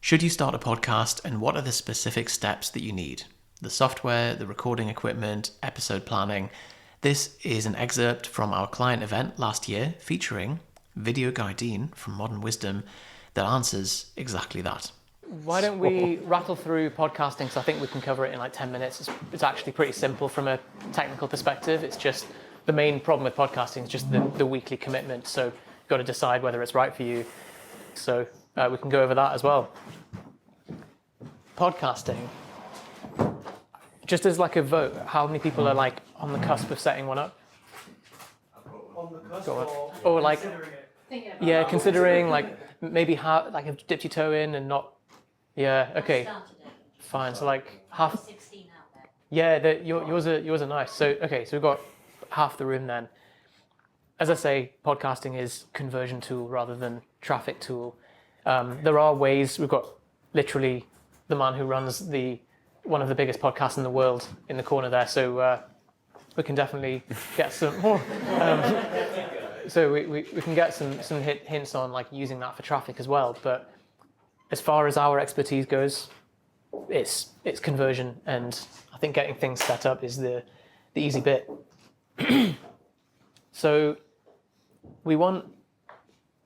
Should you start a podcast, and what are the specific steps that you need? The software, the recording equipment, episode planning. This is an excerpt from our client event last year featuring Video Guy Dean from Modern Wisdom that answers exactly that. Why don't we rattle through podcasting, because I think we can cover it in like 10 minutes. It's actually pretty simple from a technical perspective. It's just the main problem with podcasting is just the weekly commitment. So you've got to decide whether it's right for you. So we can go over that as well. Podcasting. Just as like a vote, how many people are like on the cusp of setting one up? On the cusp or like, considering it. like maybe like have dipped your toe in and not. Yeah. Okay. Fine. So like half. 16 out there. Yeah. Yours are nice. So okay. So we've got half the room then. As I say, podcasting is conversion tool rather than traffic tool. There are ways. We've got literally the man who runs one of the biggest podcasts in the world in the corner there. So we can definitely get some more. So we can get some hints on like using that for traffic as well. But as far as our expertise goes, it's conversion, and I think getting things set up is the easy bit. So we want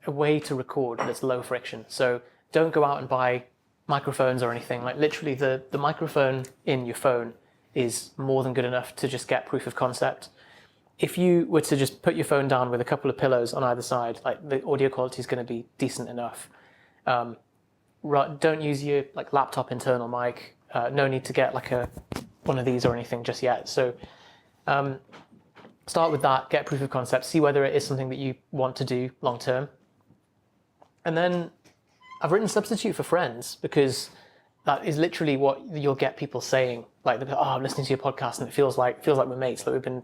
a way to record that's low friction. So don't go out and buy microphones or anything. Like literally the microphone in your phone is more than good enough to just get proof of concept. If you were to just put your phone down with a couple of pillows on either side, like the audio quality is going to be decent enough. Don't use your like laptop internal mic. No need to get like one of these or anything just yet. So start with that, get proof of concept, see whether it is something that you want to do long term. And then I've written substitute for friends, because that is literally what you'll get people saying. Like, I'm listening to your podcast and it feels like we're mates. Like we've been,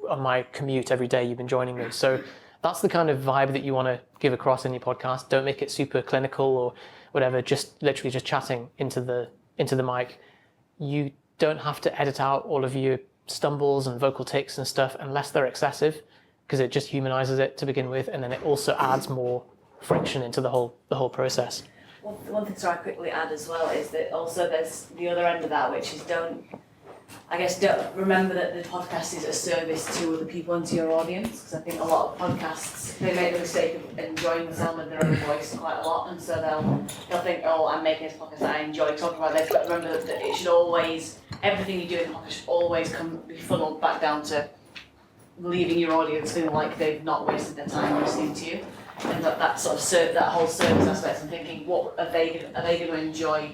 on my commute every day, you've been joining me. So that's the kind of vibe that you want to give across in your podcast. Don't make it super clinical or whatever. Just literally just chatting into the mic. You don't have to edit out all of your stumbles and vocal tics and stuff unless they're excessive, because it just humanizes it to begin with, and then it also adds more friction into the whole process. One thing I quickly add as well is that also there's the other end of that, which is don't remember that the podcast is a service to other people and to your audience, because I think a lot of podcasts, they make the mistake of enjoying the sound of their own voice quite a lot, and so they'll think, I'm making this podcast, I enjoy talking about this, but remember that it should always, everything you do in the podcast should always be funneled back down to leaving your audience feeling like they've not wasted their time listening to you. And that sort of that whole service aspect, I'm thinking, what are they going to enjoy?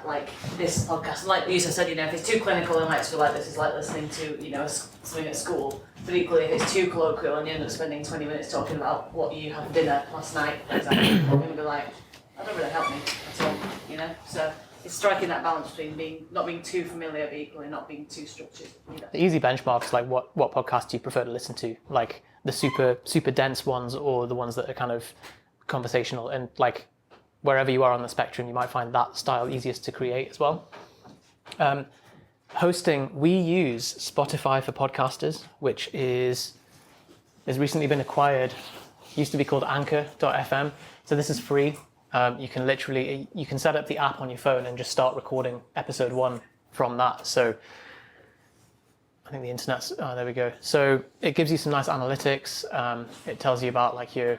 Like this podcast, like Lisa said, if it's too clinical, they might feel like this is like listening to something at school. But equally, if it's too colloquial and you end up spending 20 minutes talking about what you had for dinner last night, for example, they're going to be like, that don't really help me at all, So it's striking that balance between not being too familiar, but equally not being too structured either. The easy benchmarks, like what podcast do you prefer to listen to? Like the super dense ones, or the ones that are kind of conversational, and like wherever you are on the spectrum, you might find that style easiest to create as well. Hosting, we use Spotify for Podcasters, which has recently been acquired. It used to be called Anchor.fm. So this is free. You can set up the app on your phone and just start recording episode 1 from that. So I think the internet's, there we go. So it gives you some nice analytics. It tells you about like your,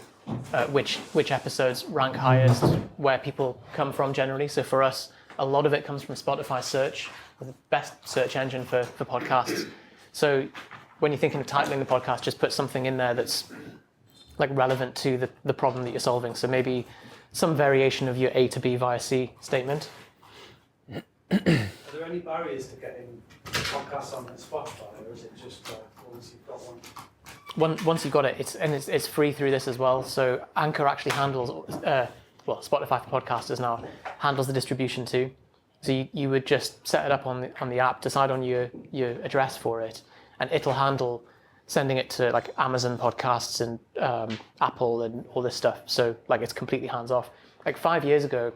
which episodes rank highest, where people come from generally. So for us, a lot of it comes from Spotify search, the best search engine for podcasts. So when you're thinking of titling the podcast, just put something in there that's like relevant to the problem that you're solving. So maybe some variation of your A to B via C statement. Are there any barriers to getting podcasts on Spotify, or is it just once you've got one? Once you've got it, it's free through this as well. So Anchor actually handles, Spotify for Podcasters now handles the distribution too. So you would just set it up on the app, decide on your address for it, and it'll handle sending it to like Amazon Podcasts and Apple and all this stuff. So like it's completely hands off. Like 5 years ago,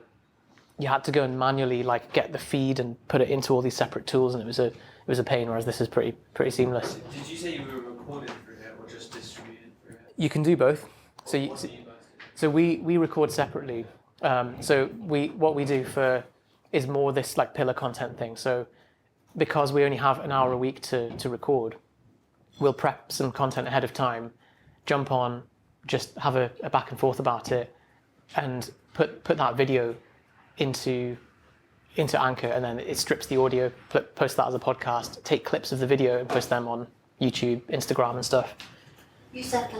you had to go and manually like get the feed and put it into all these separate tools, and it was a pain. Whereas this is pretty seamless. Did you say you were recording through it or just distributing through it? You can do both. So we record separately. So what we do is more this like pillar content thing. So because we only have an hour a week to record, we'll prep some content ahead of time, jump on, just have a back and forth about it, and put that video into Anchor, and then it strips the audio, post that as a podcast, take clips of the video and post them on YouTube, Instagram and stuff. You said,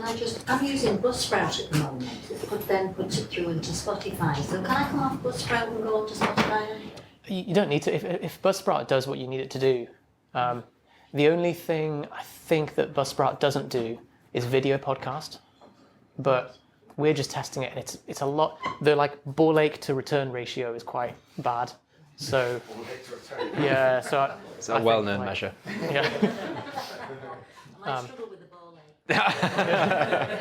I'm using Buzzsprout at the moment, but then puts it through into Spotify. So can I come off Buzzsprout and go onto Spotify? You don't need to. If Buzzsprout does what you need it to do, the only thing I think that Buzzsprout doesn't do is video podcast, but we're just testing it, and it's a lot. The like ball ache to return ratio is quite bad. So yeah, so it's a well-known measure. Yeah. I might struggle with the ball ache.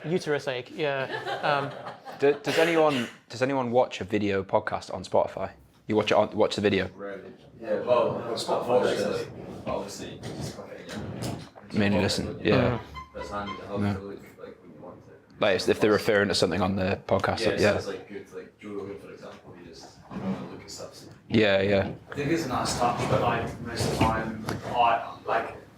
Uterus ache. Yeah. Does anyone watch a video podcast on Spotify? You watch the video? Rarely. Yeah, well, unfortunately, obviously, just click it again. Mainly listen. Yeah. That's handy to have Yeah. to look like when you want it. Like if they're referring to something on the podcast. Yeah, Yeah. so it's like good, like Joe Rogan, for example, you just look at stuff. So. Yeah. Yeah. I think it's a nice touch, but like most of the time,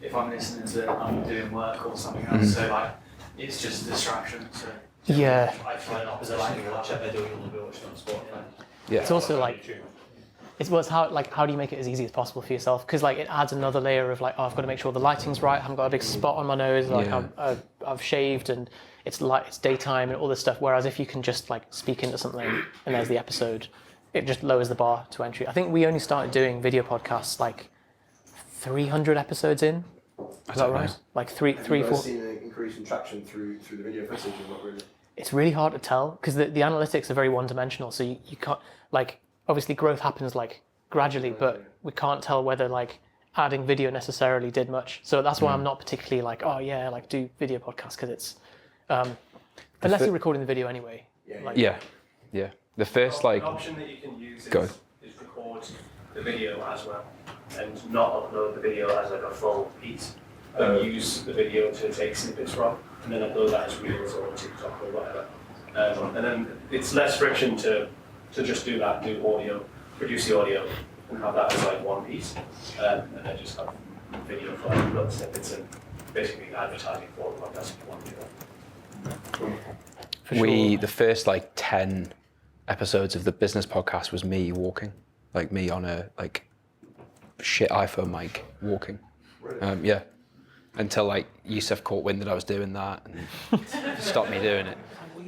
if I'm listening to it, I'm doing work or something else, so like it's just a distraction. So Yeah. I find opposite watch it, they're doing all the watching on Spotify. Yeah. It's also like how do you make it as easy as possible for yourself? Because like it adds another layer of like, oh, I've got to make sure the lighting's right. I haven't got a big spot on my nose. Like Yeah. I've shaved and it's daytime and all this stuff. Whereas if you can just like speak into something and there's the episode, it just lowers the bar to entry. I think we only started doing video podcasts like 300 episodes in. Is that right? Like three, Have you four. guys seen an increase in traction through the video footage or not really? It's really hard to tell because the analytics are very one-dimensional. So you can't, like, obviously growth happens like gradually, but we can't tell whether like adding video necessarily did much. So that's why I'm not particularly like, oh yeah, like do video podcasts, because it's unless you're recording the video anyway. Like, Yeah. The first An like option that you can use Go. is record the video as well, and not upload the video as like a full piece, but use the video to take snippets from, and then upload that as Reels or TikTok or whatever. And then it's less friction to just do audio, produce the audio, and have that as like one piece, and then just have video for like upload snippets and basically advertising for the podcast if you want to do that. for sure. the first like 10 episodes of the business podcast was me walking, like me on a like shit iPhone mic walking. Yeah. Until like Yusuf caught wind that I was doing that and stopped me doing it.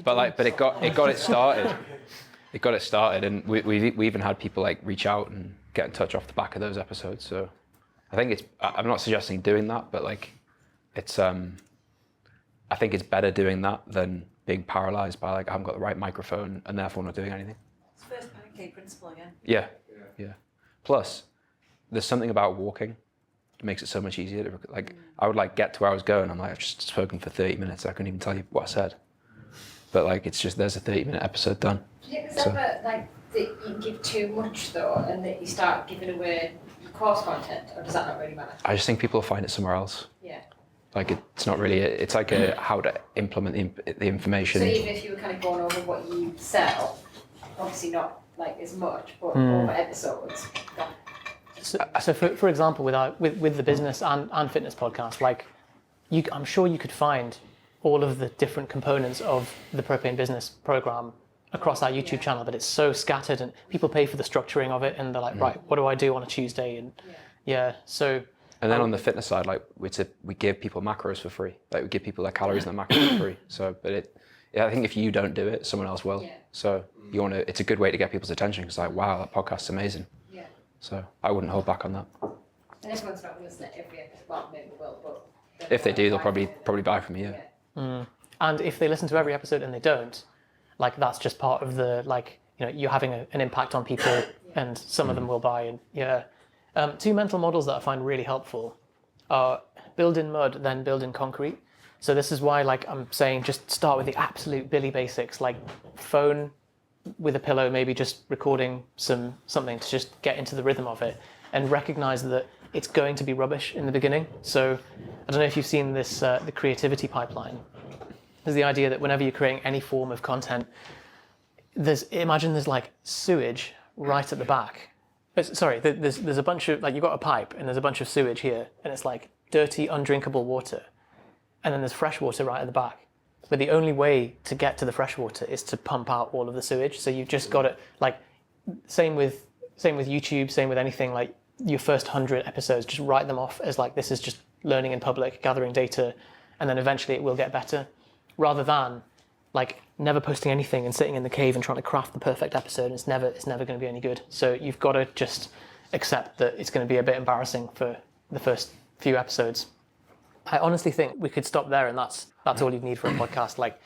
But it got it started. It got it started, and we even had people like reach out and get in touch off the back of those episodes. So I think I'm not suggesting doing that, but like it's I think it's better doing that than being paralyzed by like I haven't got the right microphone and therefore not doing anything. It's first pancake principle again. Yeah. Plus, there's something about walking that makes it so much easier to like. I would like get to where I was going. I'm like, I've just spoken for 30 minutes. I couldn't even tell you what I said. But like, it's just there's a 30-minute episode done. Do you think there's ever like that you give too much though, and that you start giving away your course content, or does that not really matter? I just think people will find it somewhere else. Yeah. Like it's not really. It's like a how to implement the information. So even if you were kind of going over what you sell, obviously not like as much, but over episodes. So for example, with the business and fitness podcast, like I'm sure you could find all of the different components of the Propane Business program across our YouTube channel, but it's so scattered and people pay for the structuring of it, and they're like, right, what do I do on a Tuesday? And so. And then on the fitness side, like we give people macros for free. Like we give people their calories and their macros for free. So, but I think if you don't do it, someone else will. Yeah. So it's a good way to get people's attention because like, wow, that podcast's amazing. Yeah. So I wouldn't hold back on that. And everyone's not going to listen to every episode. Well, maybe they will, but If they do, they'll probably buy from you. Yeah. And if they listen to every episode and they don't, like that's just part of the like, you're having an impact on people, and some of them will buy. And two mental models that I find really helpful are build in mud, then build in concrete. So this is why, like I'm saying, just start with the absolute Billy basics, like phone with a pillow, maybe just recording something to just get into the rhythm of it, and recognize that it's going to be rubbish in the beginning. So I don't know if you've seen this, the creativity pipeline. There's the idea that whenever you're creating any form of content, imagine there's like sewage right at the back. Sorry, there's a bunch of, like, you've got a pipe and there's a bunch of sewage here, and it's like dirty, undrinkable water. And then there's fresh water right at the back. But the only way to get to the fresh water is to pump out all of the sewage. So you've just got to, like, same with YouTube, same with anything, like your first 100 episodes, just write them off as like, this is just learning in public, gathering data, and then eventually it will get better, rather than like never posting anything and sitting in the cave and trying to craft the perfect episode, and it's never going to be any good. So you've got to just accept that it's going to be a bit embarrassing for the first few episodes. I honestly think we could stop there, and that's all you need for a podcast. Like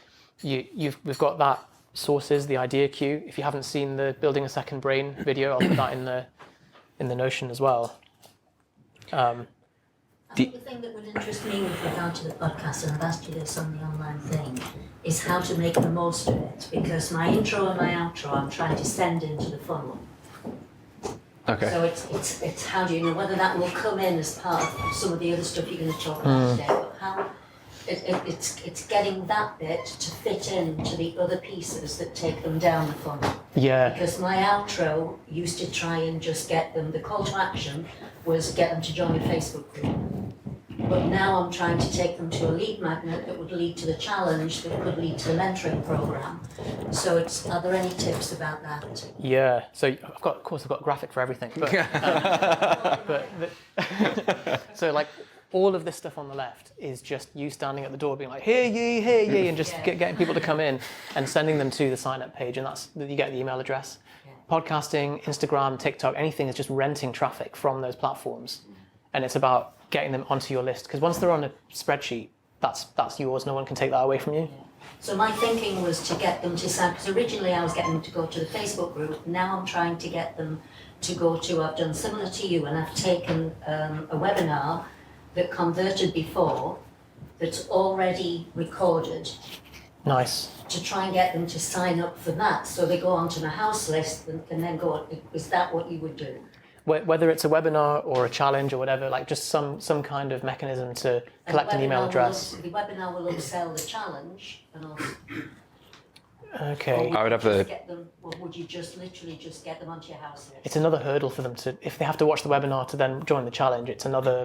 we've got that sources, the idea queue. If you haven't seen the Building a Second Brain video, I'll put that in the Notion as well. I think the thing that would interest me with regard to the podcast, and I've asked you this on the online thing, is how to make the most of it. Because my intro and my outro, I'm trying to send into the funnel. Okay. So it's how do you know whether that will come in as part of some of the other stuff you're going to talk about today, but how it's getting that bit to fit into the other pieces that take them down the funnel. Yeah. Because my outro used to try and just get them, the call to action was get them to join a Facebook group. But now I'm trying to take them to a lead magnet that would lead to the challenge, that could lead to the mentoring program. So are there any tips about that? Yeah. So I've got a graphic for everything. But, so like all of this stuff on the left is just you standing at the door being like, hear ye, and just getting people to come in and sending them to the sign up page, and you get the email address. Yeah. Podcasting, Instagram, TikTok, anything is just renting traffic from those platforms. And it's about getting them onto your list, because once they're on a spreadsheet, that's yours. No one can take that away from you. Yeah. So my thinking was to get them to sign, because originally I was getting them to go to the Facebook group. Now I'm trying to get them to go to, I've done similar to you, and I've taken a webinar that converted before, that's already recorded. Nice. To try and get them to sign up for that, so they go onto my house list and can then go. Is that what you would do? Whether it's a webinar or a challenge or whatever, like just some kind of mechanism to collect an email address. The webinar will upsell the challenge, and also. Okay. I would have the. Get them, or would you just literally just get them onto your house list? It's another hurdle for them to, if they have to watch the webinar to then join the challenge. It's another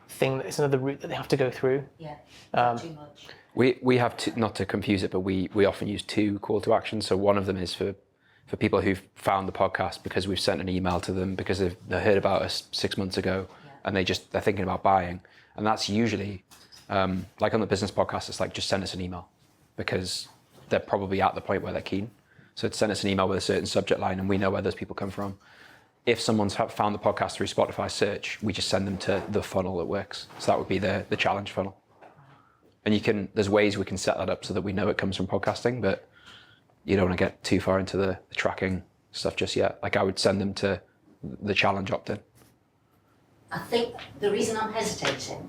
thing. It's another route that they have to go through. Yeah. Too much. We have not to confuse it, but we often use two call to actions. So one of them is for people who've found the podcast because we've sent an email to them because they heard about us 6 months ago, and they're thinking about buying. And that's usually like on the business podcast, it's like just send us an email because they're probably at the point where they're keen. So to send us an email with a certain subject line, and we know where those people come from. If someone's found the podcast through Spotify search, we just send them to the funnel that works. So that would be the challenge funnel. And there's ways we can set that up so that we know it comes from podcasting, but you don't want to get too far into the tracking stuff just yet. Like I would send them to the challenge opt-in. I think the reason I'm hesitating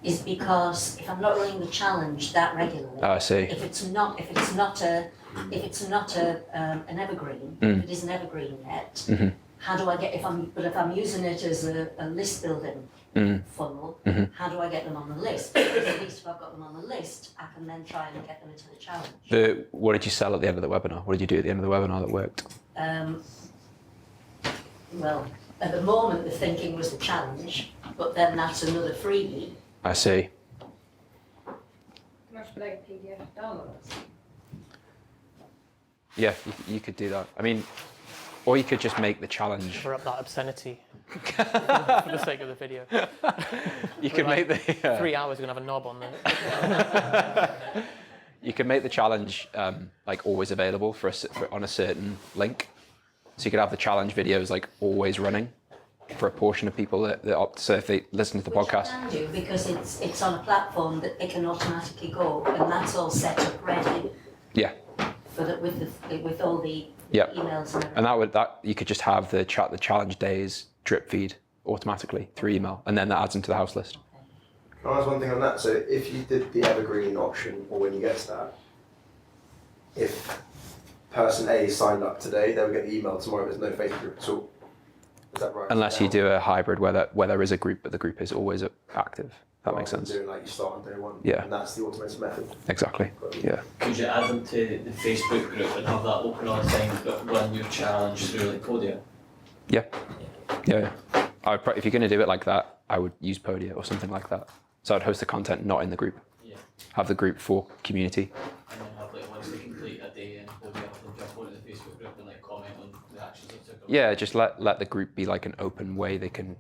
is because if I'm not running the challenge that regularly, I see. If it's not an evergreen, if it is an evergreen yet, Mm-hmm. how do I get if I'm using it as a list building funnel, how do I get them on the list? Because at least if I've got them on the list, I can then try and get them into the challenge. What did you sell at the end of the webinar? What did you do at the end of the webinar that worked? Well, at the moment the thinking was the challenge, but then that's another freebie. I see. Much like PDF downloads. Yeah, you could do that. I mean, or you could just make the challenge. Cover up that obscenity for the sake of the video. You could make the 3 hours, we're going to have a knob on there. You can make the challenge like always available on a certain link. So you could have the challenge videos like always running for a portion of people that opt. So if they listen to the podcast, Which you can do because it's on a platform that they can automatically go, and that's all set up ready. Yeah. For with all the Yeah. emails and everything. And that you could just have the challenge days drip feed automatically through email, and then that adds into the house list. Can I ask one thing on that? So if you did the evergreen option, or when you get to that, if person A signed up today, they would get the email tomorrow. There's no Facebook group at all. Is that right? Unless you do a hybrid where there is a group, but the group is always active. That makes rather than sense. doing like you start on day one. Yeah. And that's the automated method. Exactly. Yeah. Could you add them to the Facebook group and have that open all the time, but run your challenge through like Podia? Yeah. If you're going to do it like that, I would use Podia or something like that. So I'd host the content not in the group. Yeah. Have the group for community. And then have like once they complete a day in Podia, have them jump onto the Facebook group and like comment on the actions they took. Yeah, just let the group be like an open way they can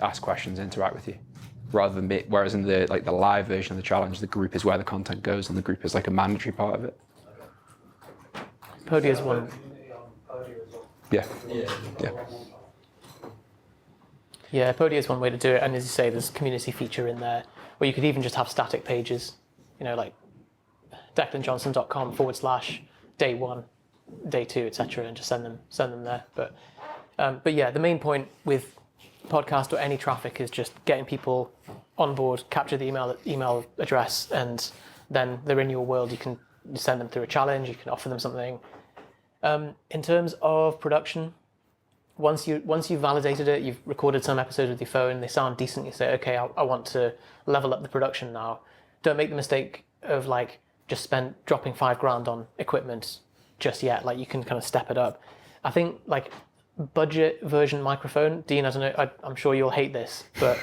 ask questions, interact with you, rather than whereas in the live version of the challenge, the group is where the content goes, and the group is like a mandatory part of it. Podia's one. Yeah. Yeah. Yeah. Yeah, Podia is one way to do it, and as you say, there's a community feature in there where you could even just have static pages, like declanjohnson.com/day 1, day 2, etc., and just send them there. But yeah, the main point with podcast or any traffic is just getting people on board, capture the email address, and then they're in your world. You can send them through a challenge, you can offer them something. In terms of production, once you've validated it, you've recorded some episodes with your phone, they sound decent, you say, okay, I want to level up the production now. Don't make the mistake of just dropping $5,000 on equipment just yet. You can kind of step it up. I think budget version microphone, Dean, I don't know, I'm sure you'll hate this, but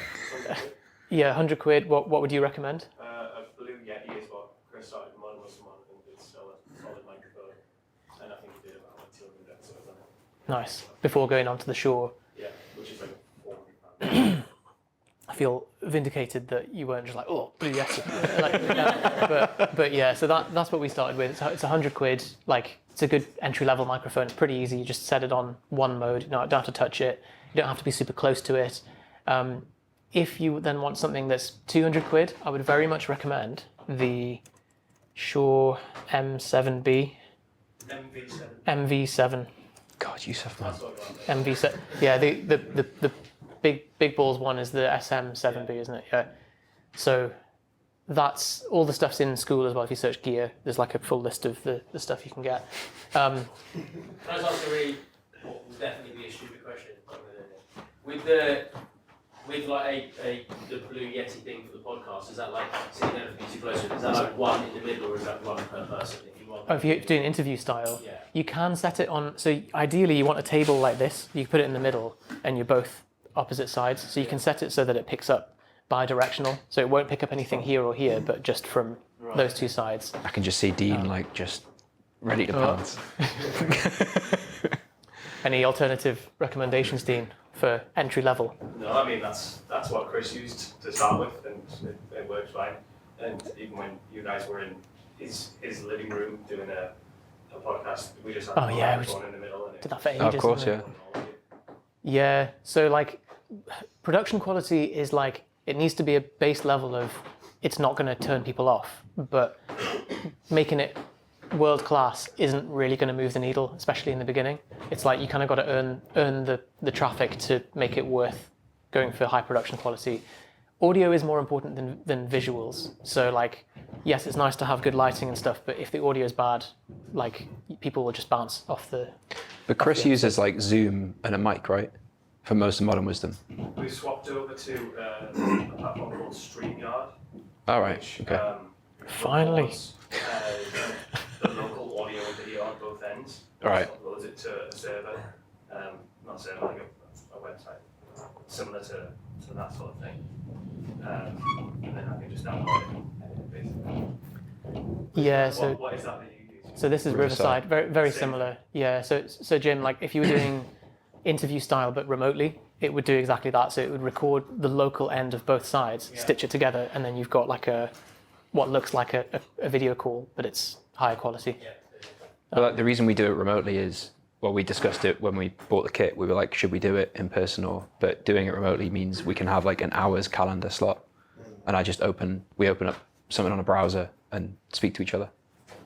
yeah, 100 quid, what would you recommend? A Blue Yeti is what Chris started Modern Muslim on, and it's still a solid microphone. And I think he did about 200 episodes on it. Nice. Before going onto the shore. Yeah, which is £400. I feel vindicated that you weren't just Blue Yeti. But yeah, so that's what we started with. It's 100 quid. It's a good entry level microphone. It's pretty easy. You just set it on one mode. You don't have to touch it. You don't have to be super close to it. If you then want something that's 200 quid, I would very much recommend the Shure M7B. MV7. God, Yusuf, man. MV7. Yeah, the big balls one is the SM7B, isn't it? Yeah. So that's all the stuff's in school as well. If you search gear, there's a full list of the stuff you can get. Can I just ask a really, what will definitely be a stupid question? With the Blue Yeti thing for the podcast, is that so you don't have to be too close to it, is that one in the middle or is that one per person if you want? If you're doing interview style, Yeah. you can set it on. So ideally, you want a table like this. You put it in the middle, and you're both opposite sides. So you can set it so that it picks up bi-directional. So it won't pick up anything here or here, but just from those two sides. I can just see Dean just ready to pounce. Any alternative recommendations, Dean, for entry level? No, I mean that's what Chris used to start with, and it works fine. And even when you guys were in his living room doing a podcast, we just had Oh, yeah, we one in the middle. And Did that for ages. Of course, didn't yeah. it? Yeah. So production quality is it needs to be a base level of it's not going to turn people off, but making it world class isn't really going to move the needle, especially in the beginning. It's you kind of got to earn the traffic to make it worth going for high production quality. Audio is more important than visuals. So yes, it's nice to have good lighting and stuff, but if the audio is bad, people will just bounce off the. But Chris uses Zoom and a mic, right? For most of Modern Wisdom. We swapped over to a platform called StreamYard. All right. Which, Okay. Finally. records, the local audio and video on both ends. Right. Uploads it to a server, not a server, a website, similar to that sort of thing. And then I can just download it and edit it basically. Yeah. So. What is that you use? So this is Riverside, very similar. Yeah. So Jim, if you were doing interview style but remotely, it would do exactly that. So it would record the local end of both sides, stitch it together, and then you've got what looks like a video call, but it's higher quality. But the reason we do it remotely is, we discussed it when we bought the kit. We were should we do it in person but doing it remotely means we can have an hour's calendar slot, and we open up something on a browser and speak to each other.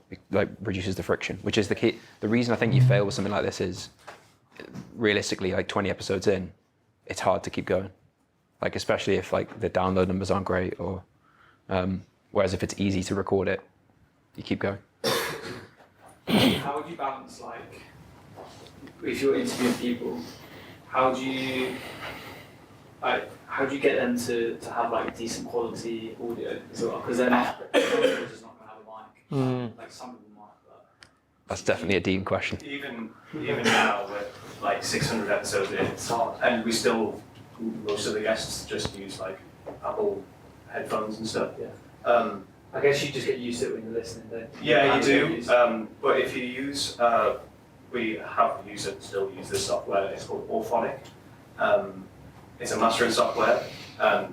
It reduces the friction, which is the key. The reason I think you fail with something like this is, realistically, 20 episodes in, it's hard to keep going. Especially if the download numbers aren't great, or whereas if it's easy to record it, you keep going. How would you balance if you're interviewing people? How how do you get them to have like decent quality audio as well? Because they're not, everyone's just not going to have a mic. Like some people might, but That's definitely a Dean question. Even now, with like 600 episodes in, it's hard. and we still, most of the guests just use like Apple headphones and stuff. Yeah. I guess you just get used to it when you're listening, don't you? Yeah, you do. But if you use, we have used and still use this software. It's called Auphonic. It's a mastering software,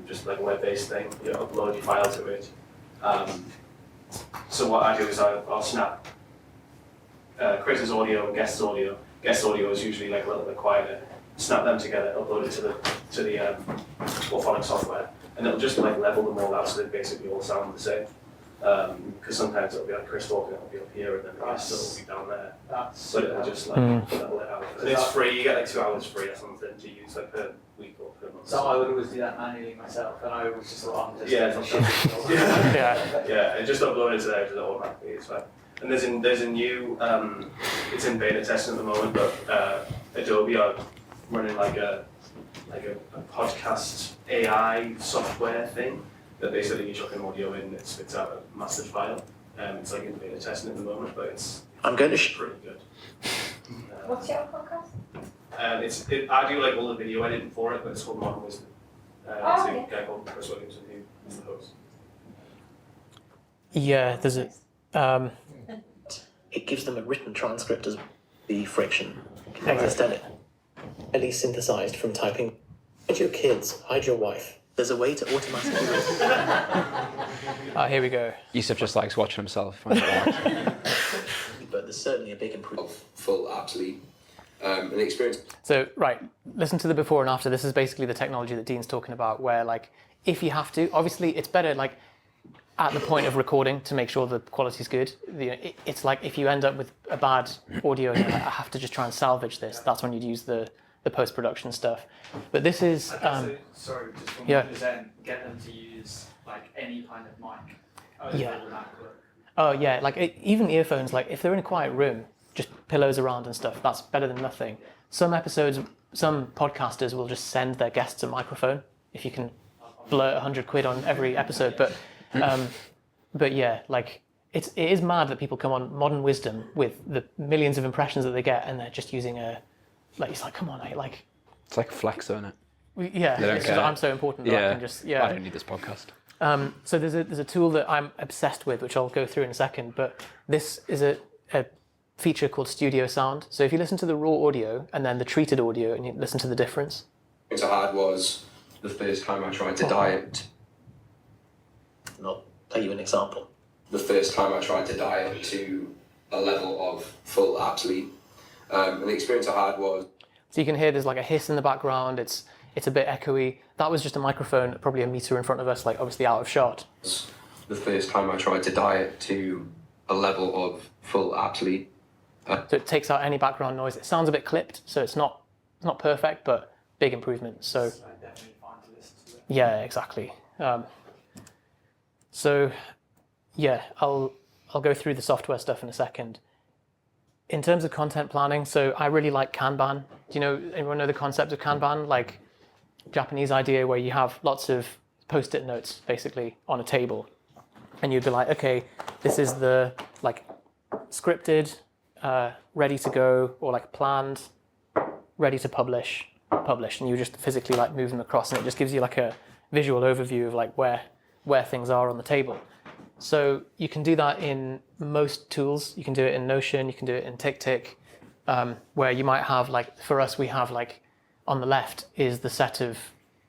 just like a web-based thing. You upload your file to it. So what I do is I'll snap Chris's audio and guest's audio. Guest audio is usually like a little bit quieter. Snap them together, upload it to the Auphonic software, and it'll just like level them all out so they basically all sound the same. Because sometimes it'll be like Chris talking, it'll be up here, and then the guest will be down there. But it'll just like level it out. And it's free. You get like 2 hours free or something to use like per week or per month. So I would always do that manually myself, and I always just thought, I'm just yeah, and just upload it to there, does it automatically. It's fine. And there's a new, it's in beta testing at the moment, but Adobe are running like a podcast AI software thing that basically you chuck an audio in and it spits out a massive file. It's like in beta testing at the moment, but it's pretty good. What's your podcast? I do like all the video editing for it, but it's called Modern Wisdom. It's a guy called Chris Williamson who's the host. Yeah, there's a. It gives them a written transcript as the friction can exist at least synthesized from typing. Hide your kids, hide your wife. There's a way to automatically. Here we go. Yusuf just likes watching himself. But there's certainly a big improvement. Full, absolutely. An experience. So, right, listen to the before and after. This is basically the technology that Dean's talking about, where, like, if you have to, obviously it's better, like, at the point of recording to make sure the quality's good. It's like if you end up with a bad audio and you're like, I have to just try and salvage this, that's when you'd use the post-production stuff. But this is... sorry, just from what you're saying, get them to use like any kind of mic. Oh yeah, like even earphones, like if they're in a quiet room, just pillows around and stuff, that's better than nothing. Some podcasters will just send their guests a microphone if you can blurt 100 quid on every episode. But yeah, like it is mad that people come on Modern Wisdom with the millions of impressions that they get and they're just using it's like, come on, like... It's like a flex, isn't it? Yeah, it's just, I'm so important that I can just... Yeah. I don't need this podcast. So there's a tool that I'm obsessed with, which I'll go through in a second, but this is a feature called Studio Sound. So if you listen to the raw audio and then the treated audio and you listen to the difference. What I had was the first time I tried to diet. I'll tell you an example. The first time I tried to diet to a level of full absolute. And the experience I had was... So you can hear there's like a hiss in the background, it's a bit echoey. That was just a microphone, probably a meter in front of us, like obviously out of shot. The first time I tried to diet to a level of full absolute. So it takes out any background noise. It sounds a bit clipped, so it's not perfect, but big improvement. So definitely fine to listen to it. Yeah, exactly. So yeah, I'll go through the software stuff in a second. In terms of content planning, so I really like Kanban. Do anyone know the concept of Kanban? Like Japanese idea where you have lots of post-it notes basically on a table, and you'd be like, okay, this is the like scripted, ready to go, or like planned, ready to publish, and you just physically like move them across, and it just gives you like a visual overview of like where things are on the table. So you can do that in most tools. You can do it in Notion, you can do it in TickTick, where you might have like, for us, we have like on the left is the set of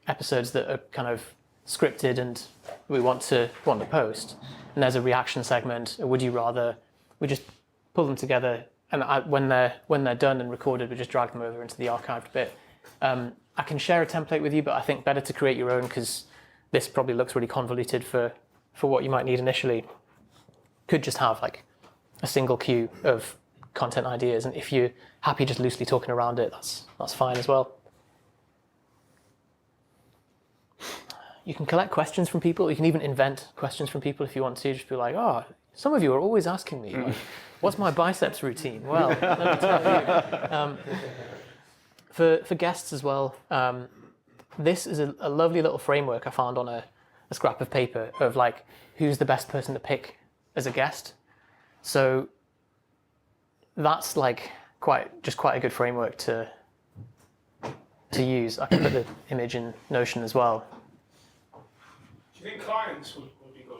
episodes that are kind of scripted and we want to post. And there's a reaction segment, a would you rather. We just pull them together, and when they're done and recorded, we just drag them over into the archived bit. I can share a template with you, but I think better to create your own because this probably looks really convoluted for what you might need initially. Could just have like a single queue of content ideas, and if you're happy just loosely talking around it, that's fine as well. You can collect questions from people. You can even invent questions from people if you want to. Just be like, some of you are always asking me, like, what's my biceps routine? Well, let me tell you. For guests as well, this is a lovely little framework I found on a scrap of paper of like who's the best person to pick as a guest. So that's like quite a good framework to use. I can put the image in Notion as well. Do you think clients would be good?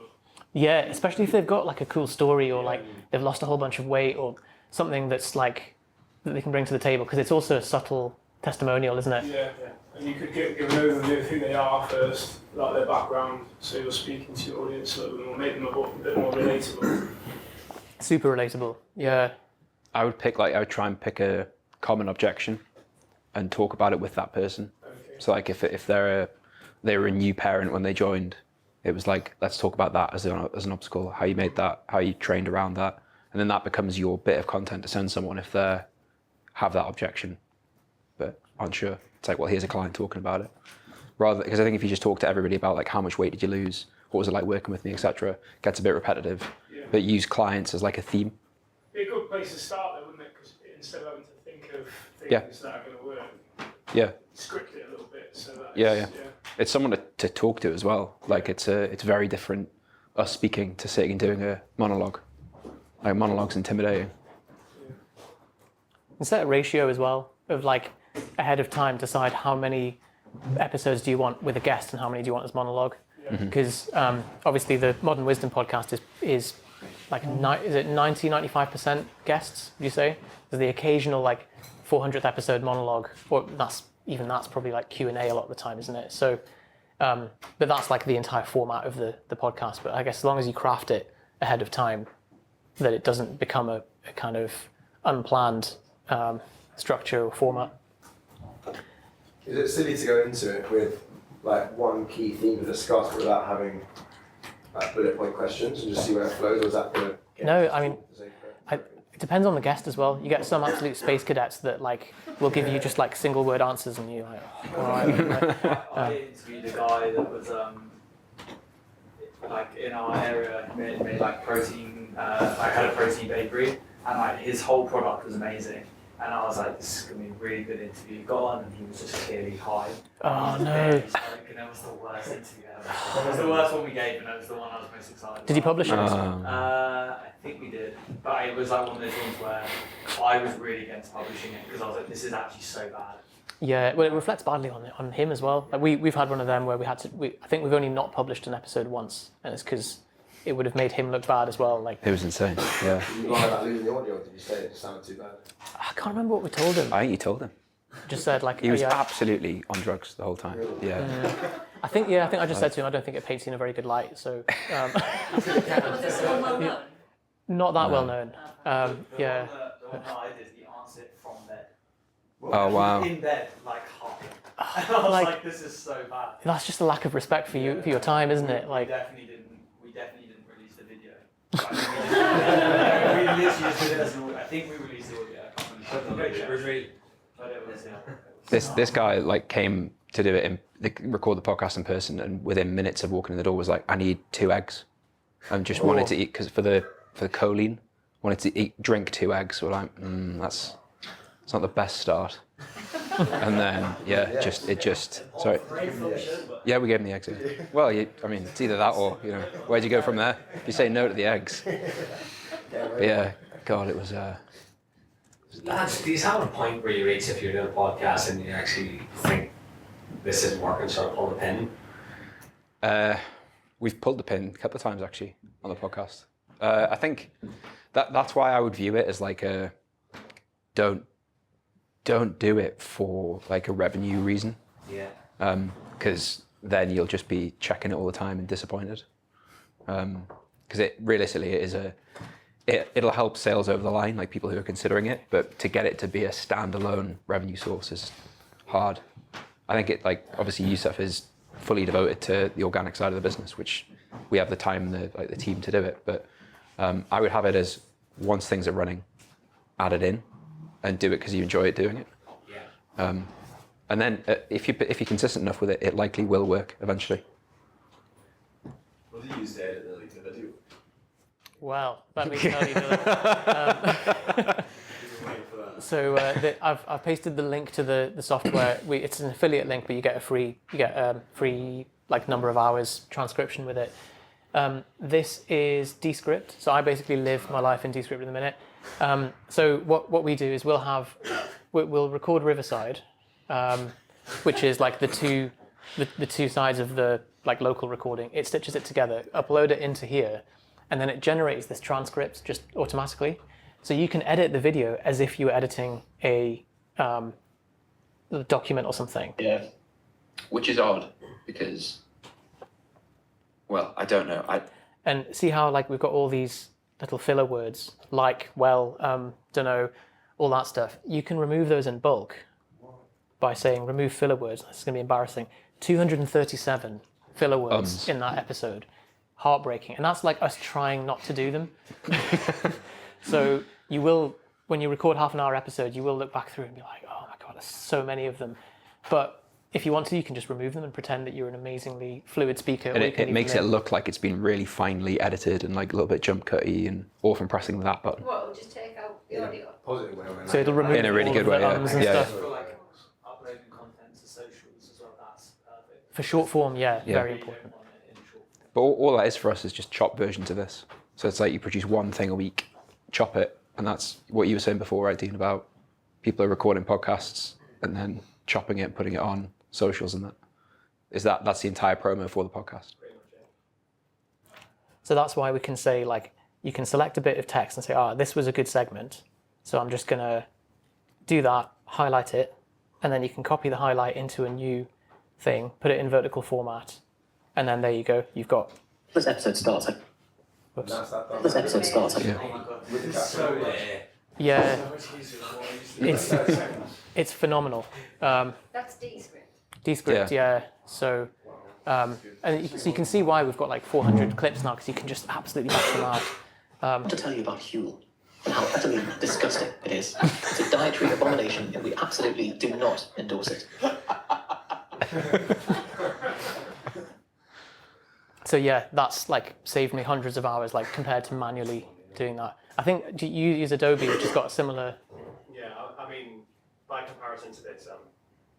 Yeah, especially if they've got like a cool story or like they've lost a whole bunch of weight or something that's like that they can bring to the table, because it's also a subtle testimonial, isn't it? Yeah. And you could give an overview of who they are first, like their background, so you're speaking to your audience a little bit more, make them a bit more relatable. Super relatable. Yeah. I would try and pick a common objection and talk about it with that person. Okay. So like if they were a new parent when they joined, it was like, let's talk about that as an obstacle, how you made that, how you trained around that. And then that becomes your bit of content to send someone if they have that objection, but aren't sure. It's like, well, here's a client talking about it. Because I think if you just talk to everybody about like how much weight did you lose, what was it like working with me, etc., gets a bit repetitive. Yeah. But use clients as like a theme. Be a good place to start though, wouldn't it? Because instead of having to think of things that are going to work, Yeah. script it a little bit so that Yeah. It's someone to talk to as well. Like it's very different us speaking to sitting and doing a monologue. Like monologue's intimidating. Set a ratio as well of like ahead of time decide how many episodes do you want with a guest and how many do you want as monologue, because obviously the Modern Wisdom podcast is like 95% guests, would you say? There's the occasional like 400th episode monologue, or that's probably like Q&A a lot of the time, isn't it? So but that's like the entire format of the podcast. But I guess as long as you craft it ahead of time, that it doesn't become a kind of unplanned structure or format. Is it silly to go into it with like one key theme to discuss without having like bullet point questions and just see where it flows, or is that going to No, I mean, it depends on the guest as well. You get some absolute space cadets that like will give you just like single word answers, and you're like, oh, all right. I interviewed a guy that was like in our area, made like protein, like had a protein bakery, and like his whole product was amazing. And I was like, this is going to be a really good interview. Got on, and he was just clearly high. Oh no! And that was the worst interview ever. It was the worst one we gave, and it was the one I was most excited about. Did you publish it? I think we did, but it was like one of those ones where I was really against publishing it because I was like, this is actually so bad. Yeah, well, it reflects badly on him as well. Like we've had one of them where we had to. I think we've only not published an episode once, and it's because it would have made him look bad as well. Like It was insane. Yeah. You lied about losing the audio, or did you say it just sounded too bad? I can't remember what we told him. I think you told him. Just said like He was yeah. absolutely on drugs the whole time. Yeah. I think I just said to him, I don't think it paints you in a very good light. So Was it someone well known? not that well known. Yeah. The one that I did, he answered it from bed. Oh wow. In bed, like hopping. And I was Like- like, this is so bad. That's just a lack of respect for you for your time, isn't it? Like We definitely didn't release the video. We literally just did it as an audio. I think we released the audio. I can't remember. It was really, but it was, yeah. This guy like came to do it record the podcast in person, and within minutes of walking in the door was like, I need 2 eggs, and just wanted to eat because for the choline, wanted to drink 2 eggs. We're like, it's not the best start. And then sorry. Yeah, we gave him the eggs. Yeah. Well, it's either that or where'd you go from there? If you say no to the eggs. But yeah, God, it was. Do you have a point where you reach if you're doing a podcast and you actually think this isn't working, so pull the pin? We've pulled the pin a couple of times actually on the podcast. I think that's why I would view it as like a don't do it for like a revenue reason. Yeah. Because then you'll just be checking it all the time and disappointed. Because it'll help sales over the line, like people who are considering it, but to get it to be a standalone revenue source is hard. I think it, like, obviously Yusuf is fully devoted to the organic side of the business, which we have the time, the team to do it. But I would have it as once things are running, add it in and do it because you enjoy doing it. Yeah. And then if you're consistent enough with it, it likely will work eventually. What do you use to edit the video? Well, let me tell you. You've been waiting for that. I've pasted the link to the software. It's an affiliate link, but you get a free like number of hours transcription with it. This is Descript. So I basically live my life in Descript at the minute. So what we do is we'll record Riverside, which is like the two sides of the like local recording. It stitches it together, upload it into here, and then it generates this transcript just automatically. So you can edit the video as if you were editing a document or something. Yeah. Which is odd because, well, I don't know. And see how like we've got all these little filler words like, well, don't know, all that stuff. You can remove those in bulk by saying remove filler words. This is going to be embarrassing. 237 filler words in that episode. Heartbreaking. And that's like us trying not to do them. So you will, when you record half an hour episode, you will look back through and be like, oh my God, there's so many of them. But if you want to, you can just remove them and pretend that you're an amazingly fluid speaker. And it makes it look like it's been really finely edited and like a little bit jump cutty, and all from pressing that button. What, we'll just take out the audio? Positive way. So it'll remove in a really all good of way. the ums and stuff. For like uploading content to socials as well, that's perfect. For short form, very important. But all that is for us is just chopped versions of this. So it's like you produce one thing a week, chop it, and that's what you were saying before, right, Dean, about people are recording podcasts and then chopping it, putting it on socials and that. That's the entire promo for the podcast. So that's why we can say, like, you can select a bit of text and say, this was a good segment. So I'm just going to do that, highlight it, and then you can copy the highlight into a new thing, put it in vertical format, and then there you go. You've got... This episode starts. Whoops. This episode starts. Yeah. Oh my God, it's so Yeah, so much easier than what I used to do. it's phenomenal. That's Descript. Descript, yeah. So, and so you can see why we've got like 400 clips now, because you can just absolutely bash them out. I want to tell you about Huel and how utterly disgusting it is. It's a dietary abomination, and we absolutely do not endorse it. So yeah, that's like saved me hundreds of hours, like compared to manually doing that. I think you use Adobe, which has got a similar. Yeah, I mean, by comparison to this,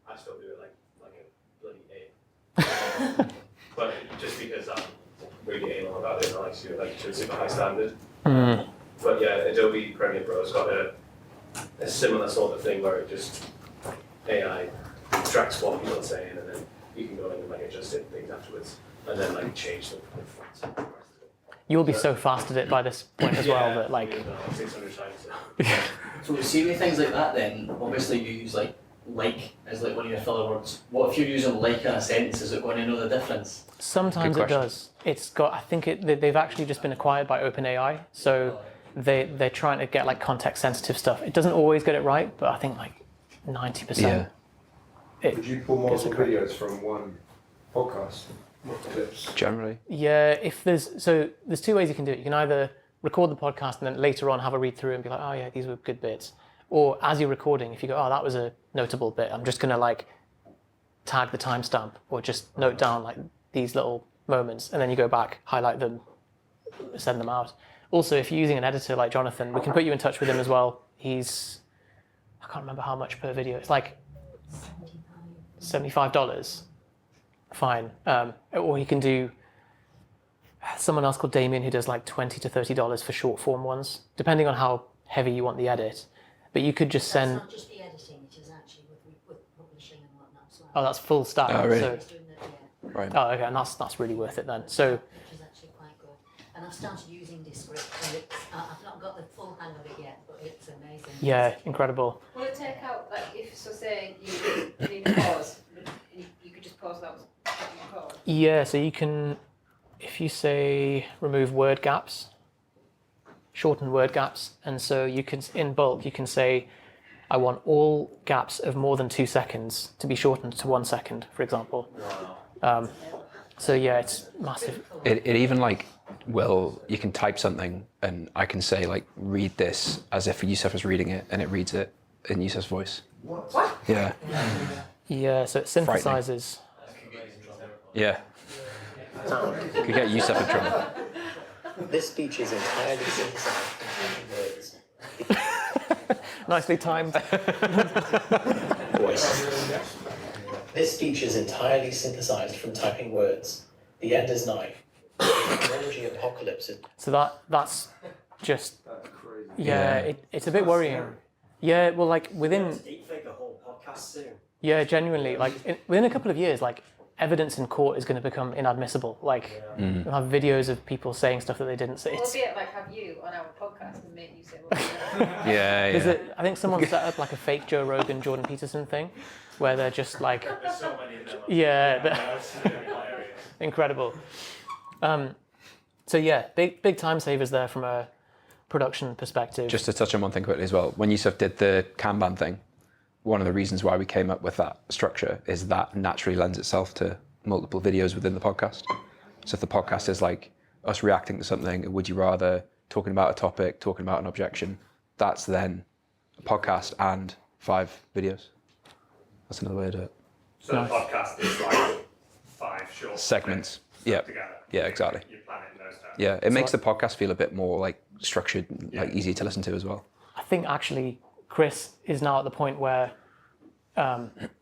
I still do it like a bloody A. But just because I'm really anal about it, I like to do it to a super high standard. But yeah, Adobe Premiere Pro's got a similar sort of thing where it just AI tracks what people are saying, and then you can go in and like adjust it things afterwards, and then like change the fonts. You'll be so fast at it by this point as well that like. 600 times. So we see with things like that then, obviously you use like as like one of your filler words. What if you're using like in a sentence, is it going to know the difference? Sometimes it does. It's got, I think they've actually just been acquired by OpenAI, so they're trying to get like context sensitive stuff. It doesn't always get it right, but I think like 90%. Yeah. Would you pull multiple videos from one podcast? Clips? Generally. Yeah, there's two ways you can do it. You can either record the podcast and then later on have a read through and be like, oh yeah, these were good bits. Or as you're recording, if you go, oh, that was a notable bit, I'm just gonna like tag the timestamp or just note down like these little moments, and then you go back, highlight them, send them out. Also, if you're using an editor like Jonathan, we can put you in touch with him as well. I can't remember how much per video. It's like $75. Fine. Or you can do someone else called Damien who does like $20 to $30 for short form ones, depending on how heavy you want the edit. But you could just send. That's not just the editing, it is actually with publishing and whatnot as well. Oh, that's full stack. Oh, really? So, He's doing that, yeah, Right. oh, okay, and that's really worth it then. So which is actually quite good. And I've started using Descript, and I've not got the full hang of it yet, but it's amazing. yeah, incredible. Will it take out, like, if, so say you need a pause, you could just pause that was pause? Yeah, so you can, if you say remove word gaps, shorten word gaps, and so you can, in bulk, you can say, I want all gaps of more than 2 seconds to be shortened to 1 second, for example. So yeah, it's massive. It even like you can type something and I can say like read this as if Yusuf was reading it, and it reads it in Yusuf's voice. What? Yeah. Yeah, so it synthesizes. Yeah. Could get Yusuf in trouble. This speech is entirely synthesized in words. Nicely timed. Voice. This speech is entirely synthesized from typing words. The end is nigh. The technology apocalypse is... So that's just That's crazy. it's a bit worrying. Yeah, well, like within Deepfake a whole podcast soon. genuinely, like within a couple of years, like evidence in court is going to become inadmissible. Like you'll have videos of people saying stuff that they didn't say. We'll be at like have you on our podcast and make you say what I think someone set up like a fake Joe Rogan, Jordan Peterson thing, where they're just like, There's so many of them. That's incredible. So yeah, big time savers there from a production perspective. Just to touch on one thing quickly as well, when Yusuf did the Kanban thing, one of the reasons why we came up with that structure is that naturally lends itself to multiple videos within the podcast. So if the podcast is like us reacting to something, would you rather, talking about a topic, talking about an objection, that's then a podcast and 5 videos. That's another way to do it. So the podcast is like 5 short Segments. clips Yeah. together. Yeah, exactly. You plan it in those terms. Yeah, it makes the podcast feel a bit more like structured, like easy to listen to as well. I think actually Chris is now at the point where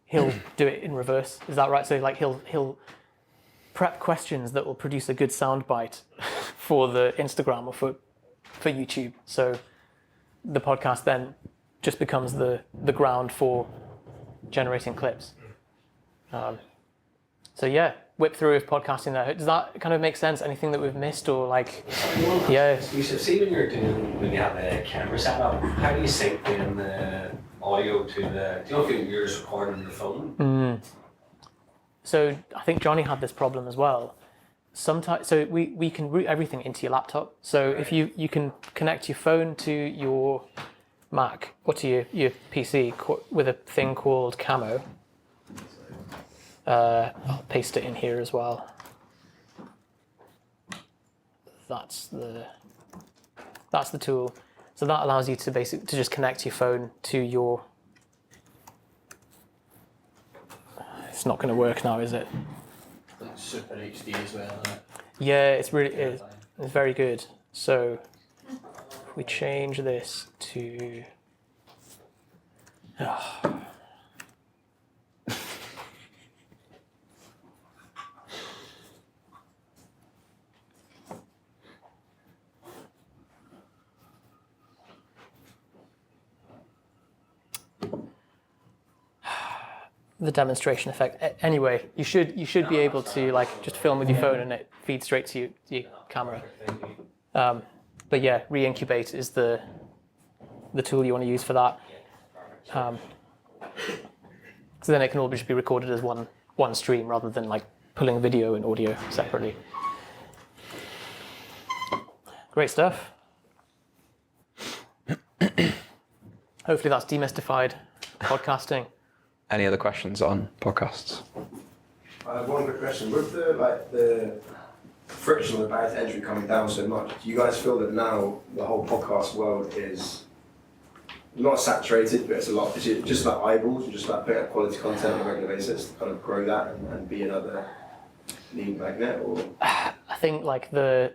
he'll do it in reverse. Is that right? So like he'll prep questions that will produce a good soundbite for the Instagram or for YouTube. So the podcast then just becomes the ground for generating clips. So yeah, whip through of podcasting there. Does that kind of make sense? Anything that we've missed or like? Yeah. You should see when you have a camera set up, how do you sync in the audio to the? Do you know if you're just recording the phone? So I think Johnny had this problem as well. Sometimes, so we can route everything into your laptop. So if you can connect your phone to your Mac or to your PC with a thing called Camo. I'll paste it in here as well. That's the tool. So that allows you to just connect your phone to your. It's not going to work now, is it? Like super HD as well, isn't it? Yeah, it's very good. So if we change this to. The demonstration effect. Anyway, you should be able to like just film with your phone and it feeds straight to your camera. But yeah, re-incubate is the tool you want to use for that. So then it can all just be recorded as one stream rather than like pulling video and audio separately. Great stuff. Hopefully that's demystified podcasting. Any other questions on podcasts? I have one quick question. With the friction of the barrier to entry coming down so much, do you guys feel that now the whole podcast world is not saturated, but it's just about eyeballs and just about putting out quality content on a regular basis to kind of grow that and be another lead magnet? Or I think like the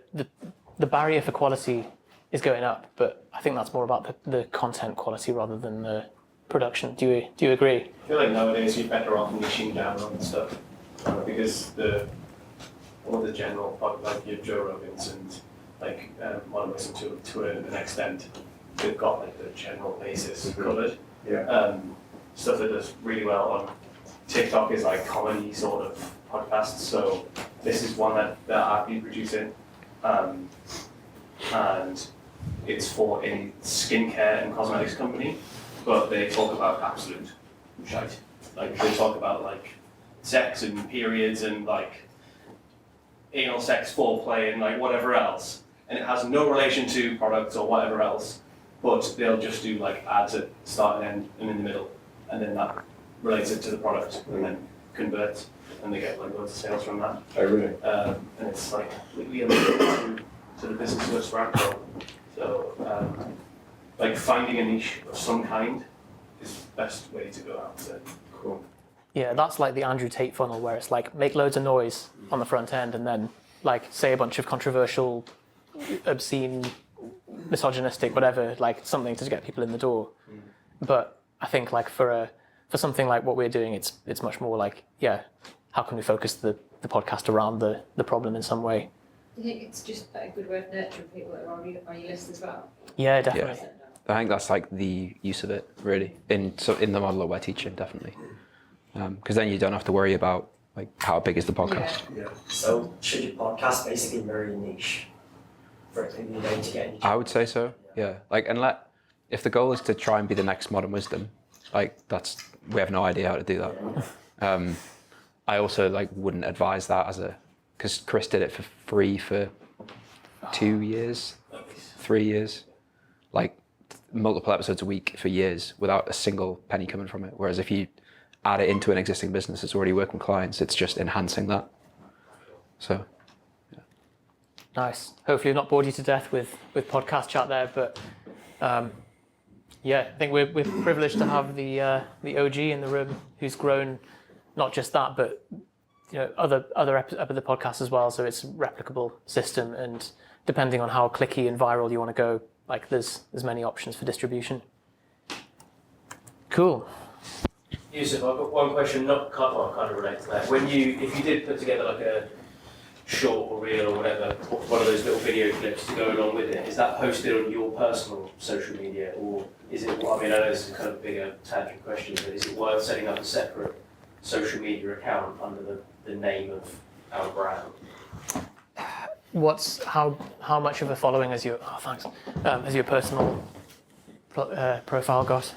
barrier for quality is going up, but I think that's more about the content quality rather than the production. Do you agree? I feel like nowadays you're better off niching down on stuff because all the general like your Joe Rogans and like what I listen to an extent, they've got like the general basis covered. Yeah. Stuff that does really well on TikTok is like comedy sort of podcasts. So this is one that I've been producing, and it's for a skincare and cosmetics company. But they talk about absolute shite. Like they talk about like sex and periods and like anal sex, foreplay and like whatever else. And it has no relation to products or whatever else. But they'll just do like ads at start and end and in the middle. And then that relates it to the product and then converts. And they get like loads of sales from that. Oh really? And it's like completely unrelated to the business of Spracco. So like finding a niche of some kind is the best way to go out to. Cool. Yeah, that's like the Andrew Tate funnel where it's like make loads of noise on the front end and then like say a bunch of controversial, obscene, misogynistic, whatever, like something to get people in the door. But I think like for something like what we're doing, it's much more like, how can we focus the podcast around the problem in some way? Do you think it's just a good way of nurturing people that are on your list as well? Yeah, definitely. Yeah. I think that's like the use of it, really, in the model that we're teaching, definitely. Because then you don't have to worry about like how big is the podcast. Yeah. So should your podcast basically mirror your niche for it to be made to get into? I would say so. Yeah. Like, and if the goal is to try and be the next Modern Wisdom, like we have no idea how to do that. I also like wouldn't advise that because Chris did it for free for 2 years, 3 years, like multiple episodes a week for years without a single penny coming from it. Whereas if you add it into an existing business that's already working with clients, it's just enhancing that. So, yeah. Nice. Hopefully I've not bored you to death with podcast chat there, but I think we're privileged to have the OG in the room who's grown not just that, but other the podcasts as well. So it's a replicable system, and depending on how clicky and viral you want to go, like there's many options for distribution. Cool. Yusuf, I've got one question, kind of related to that. If you did put together like a short or reel or whatever, one of those little video clips to go along with it, is that posted on your personal social media, or is it? I mean, I know this is kind of a bigger tangent question, but is it worth setting up a separate social media account under the name of our brand? How much of a following has your has your personal profile got?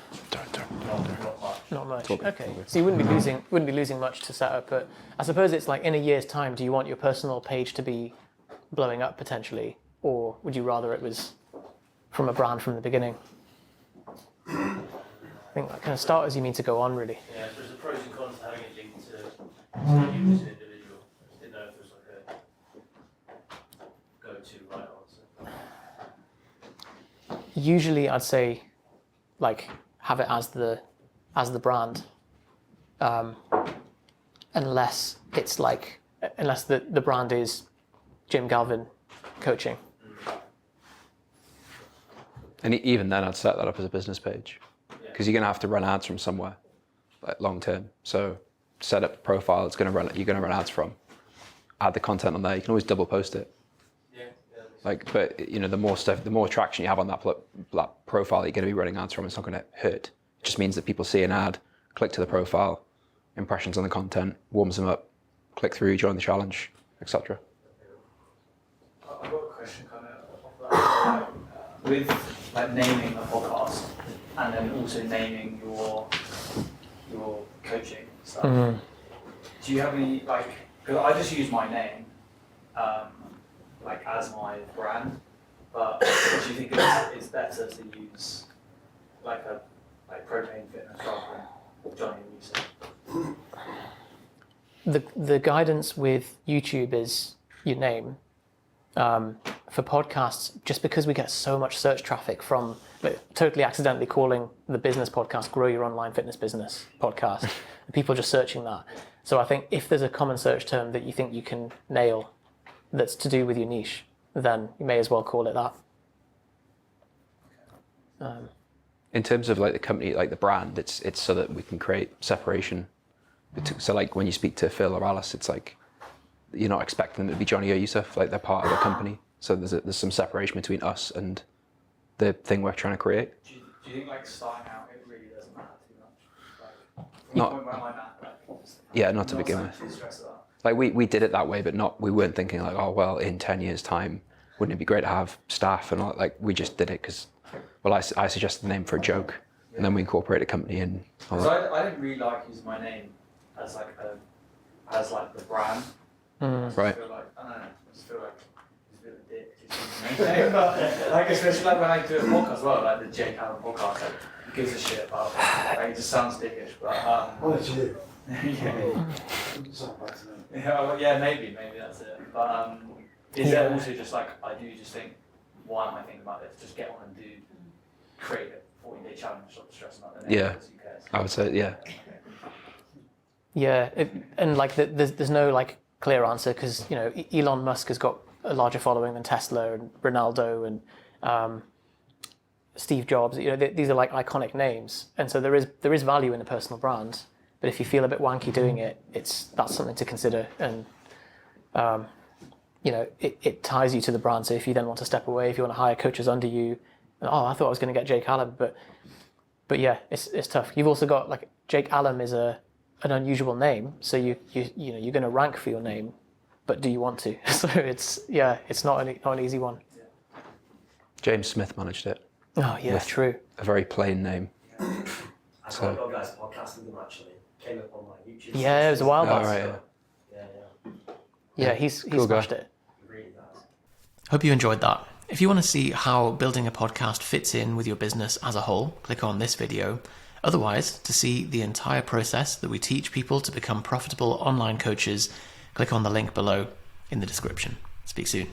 Not much. Okay, so you wouldn't be losing much to set up, but I suppose it's like in a year's time, do you want your personal page to be blowing up potentially, or would you rather it was from a brand from the beginning? I think that kind of start as you mean to go on, really. Yeah, there's the pros and cons to having it linked to you as an individual. I just didn't know if there was like a go-to right answer. Usually, I'd say, like, have it as the brand, unless the brand is Jim Galvin coaching. And even then, I'd set that up as a business page, because you're going to have to run ads from somewhere, like long term. So set up the profile you're going to run ads from. Add the content on there. You can always double post it. Like, but the more traction you have on that profile that you're going to be running ads from, it's not going to hurt. It just means that people see an ad, click to the profile, impressions on the content, warms them up, click through, join the challenge, etc. I've got a question kind of off that. With like naming a podcast and then also naming your coaching stuff. Mm-hmm. Do you have any because I just use my name as my brand, but do you think it's better to use like Propane Fitness rather than Johnny and Yusuf? The guidance with YouTube is your name. For podcasts, just because we get so much search traffic from totally accidentally calling the business podcast Grow Your Online Fitness Business Podcast, and people just searching that. So I think if there's a common search term that you think you can nail that's to do with your niche, then you may as well call it that. In terms of like the company, like the brand, it's so that we can create separation. So like when you speak to Phil or Alice, it's like you're not expecting them to be Johnny or Yusuf, like they're part of the company. So there's some separation between us and the thing we're trying to create. Do you think starting out it really doesn't matter too much? Not to begin with. Like we did it that way, but we weren't thinking like, oh well, in 10 years time, wouldn't it be great to have staff and all that? Like we just did it because, well, I suggested the name for a joke, and then we incorporated a company and all that. I didn't really like using my name as the brand. Right. I feel like, I don't know, I just feel like it's a bit of a dick using my name. But, especially when I do a podcast as well, like the Jake Allen podcast, who gives a shit about it. It just sounds dickish, but maybe that's it. But is there also just I do just think, why am I thinking about this? Just get on and create a 40-day challenge, stop stressing about the name. Yeah, I would say yeah. Yeah, there's no clear answer because Elon Musk has got a larger following than Tesla and Ronaldo and Steve Jobs. These are like iconic names, and so there is value in a personal brand. But if you feel a bit wanky doing it, that's something to consider, and it ties you to the brand. So if you then want to step away, if you want to hire coaches under you, I thought I was going to get Jake Allen, but yeah, it's tough. You've also got like Jake Allen is an unusual name, so you're going to rank for your name, but do you want to? So it's not an easy one. James Smith managed it. Oh yeah, with true. A very plain name. I saw your guys' podcast with him actually. Came up on my YouTube. Yeah, it was a while back. Right, Yeah, he's cool smashed guy. it. He really does. Hope you enjoyed that. If you want to see how building a podcast fits in with your business as a whole, click on this video. Otherwise, to see the entire process that we teach people to become profitable online coaches, click on the link below in the description. Speak soon.